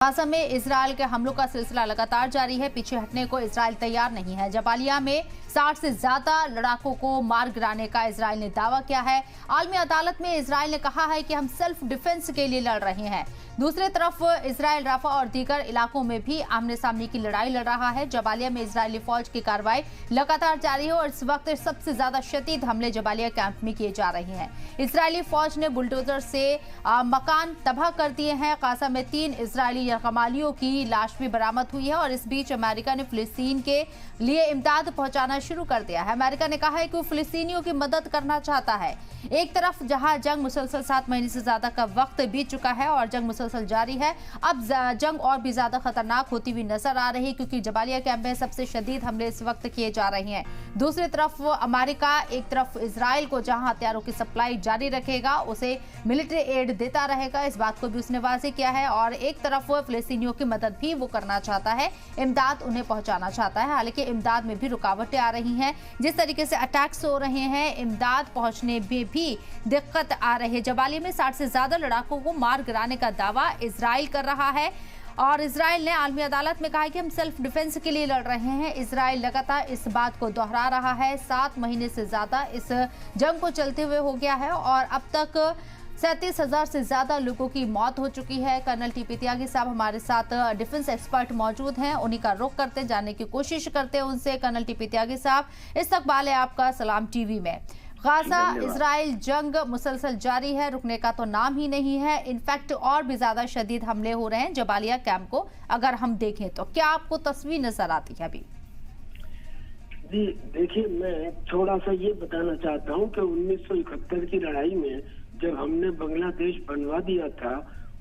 Gaza में Israel के हमलों का सिलसिला लगातार जारी है। पीछे हटने को इजरायल तैयार नहीं है। जबालिया में 60 से ज्यादा लड़ाकों को मार गिराने का इजरायल ने दावा किया है। आलमी अदालत में इजरायल ने कहा है कि हम सेल्फ डिफेंस के लिए लड़ रहे हैं। दूसरी तरफ इजरायल राफा और दीगर इलाकों में भी आमने सामने की लड़ाई लड़ रहा है। जबालिया में इजरायली फौज की कार्रवाई लगातार जारी है और इस वक्त सबसे ज्यादा शदीद हमले जबालिया कैंप में किए जा रहे हैं। इजरायली फौज ने बुलडोजर से मकान तबाह कर दिए हैं। गाजा में 3 इजरायली यरगमालियों की लाश भी बरामद हुई है और इस बीच अमेरिका ने फिलिस्तीन के लिए इमदाद पहुंचाना शुरू कर दिया है। अमेरिका ने कहा है कि वो फिलिस्तीनियों की मदद करना चाहता है। एक तरफ जहां जंग मुसलसल 7 महीने से ज्यादा का वक्त बीत चुका है और जंग मुसलसल जारी है, अब जंग और भी ज्यादा खतरनाक होती हुई नजर आ रही है क्योंकि जबालिया कैंप में सबसे शदीद हमले इस वक्त किए जा रहे हैं। दूसरी तरफ अमेरिका एक तरफ इजरायल को जहां हथियारों की सप्लाई जारी रखेगा, उसे मिलिट्री एड देता रहेगा, इस बात को भी उसने वाज़ेह किया है। और एक तरफ फिलिस्तीनियों की मदद भी वो करना चाहता है, इमदाद उन्हें पहुंचाना चाहता है। हालांकि इमदाद में भी रुकावटें आ रही हैं। जिस तरीके से अटैक्स हो रहे हैं, इमदाद पहुंचने में भी दिक्कत आ रही है। जबालिया में 60 से ज्यादा लड़ाकों को मार गिराने का दावा इजरायल कर रहा है और इजरायल ने आलमी अदालत में कहा है कि हम सेल्फ डिफेंस के लिए लड़ रहे हैं। इजरायल लगातार इस बात को दोहरा रहा है। 7 महीने से ज्यादा इस जंग को चलते हुए हो गया है और अब तक 37,000 से ज्यादा लोगों की मौत हो चुकी है। कर्नल टीपी त्यागी साहब हमारे साथ डिफेंस एक्सपर्ट मौजूद हैं, उन्हीं का रुख करते जानने की कोशिश करते हैं उनसे। कर्नल टीपी त्यागी साहब, इस्तकबाल है आपका सलाम टीवी में। गाजा इजराइल जंग मुसलसल जारी है, रुकने का तो नाम ही नहीं है। इनफैक्ट और भी ज्यादा शदीद हमले हो रहे हैं जबालिया कैंप को अगर हम देखें तो। क्या आपको तस्वीर नजर आती है अभी? जी देखिए, मैं थोड़ा सा ये बताना चाहता हूँ कि 1971 की लड़ाई में जब हमने बांग्लादेश बनवा दिया था,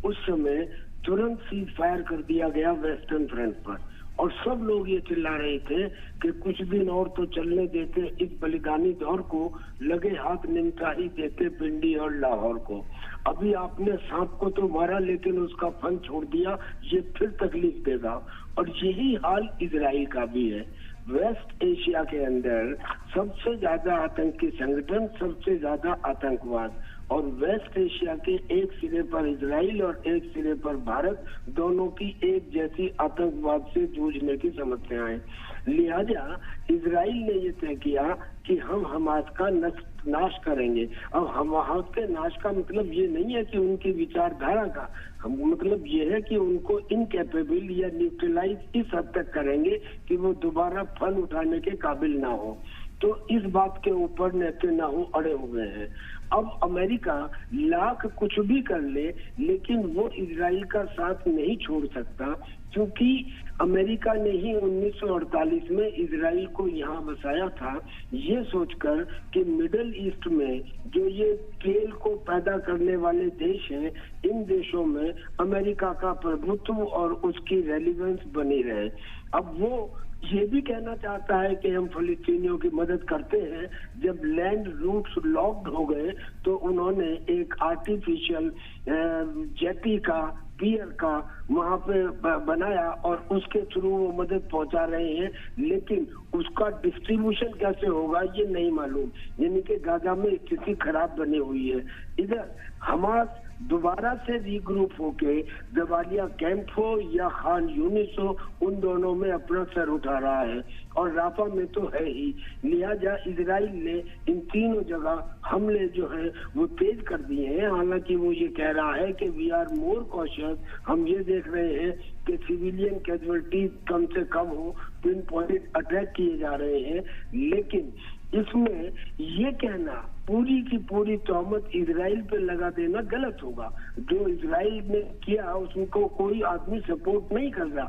उस समय तुरंत सीज फायर कर दिया गया वेस्टर्न फ्रंट पर और सब लोग ये चिल्ला रहे थे कि कुछ दिन और तो चलने देते, इस बलिदानी दौर को लगे हाथ निमटा ही देते पिंडी और लाहौर को। अभी आपने सांप को तो मारा लेकिन उसका फन छोड़ दिया, ये फिर तकलीफ देगा। और यही हाल इजराइल का भी है। वेस्ट एशिया के अंदर सबसे ज्यादा आतंकी संगठन, सबसे ज्यादा आतंकवाद, और वेस्ट एशिया के एक सिरे पर इजराइल और एक सिरे पर भारत, दोनों की एक जैसी आतंकवाद से जूझने की समस्याएं। लिहाजा इजराइल ने ये तय किया कि हम हमास का नाश करेंगे। अब हमास के नाश का मतलब ये नहीं है कि उनकी विचारधारा का, हम मतलब ये है कि उनको इनकैपेबल या न्यूट्रलाइज इस हद तक करेंगे कि वो दोबारा फन उठाने के काबिल ना हो। तो इस बात के ऊपर नेतन्याहू अड़े हुए हैं। अब अमेरिका लाख कुछ भी कर ले, लेकिन वो इजराइल का साथ नहीं छोड़ सकता, क्योंकि अमेरिका ने ही 1948 में इजराइल को यहाँ बसाया था, ये सोचकर कि मिडिल ईस्ट में जो ये तेल को पैदा करने वाले देश हैं, इन देशों में अमेरिका का प्रभुत्व और उसकी रेलिवेंस बनी रहे। अब वो ये भी कहना चाहता है कि हम फिलिस्तीनियों की मदद करते हैं। जब लैंड रूट्स लॉक्ड हो गए तो उन्होंने एक आर्टिफिशियल जेटी का, पियर का वहां पे बनाया और उसके थ्रू वो मदद पहुंचा रहे हैं, लेकिन उसका डिस्ट्रीब्यूशन कैसे होगा ये नहीं मालूम। यानी कि गाजा में स्थिति खराब बनी हुई है। इधर हमास दोबारा से रीग्रुप होके जबालिया कैंप हो या खान यूनिस हो, उन दोनों में अपना सर उठा रहा है और राफा में तो है ही। लिहाजा इजराइल ने इन तीनों जगह हमले जो है वो तेज कर दिए हैं। हालांकि वो ये कह रहा है कि वी आर मोर कॉशियस, हम ये देख रहे हैं कि सिविलियन कैजुअलिटीज कम से कम हो, पिन पॉइंट अटैक किए जा रहे हैं। लेकिन इसमें ये कहना, पूरी की पूरी तोहमत इजराइल पे लगा देना गलत होगा। जो इजराइल ने किया उसको कोई आदमी सपोर्ट नहीं कर रहा।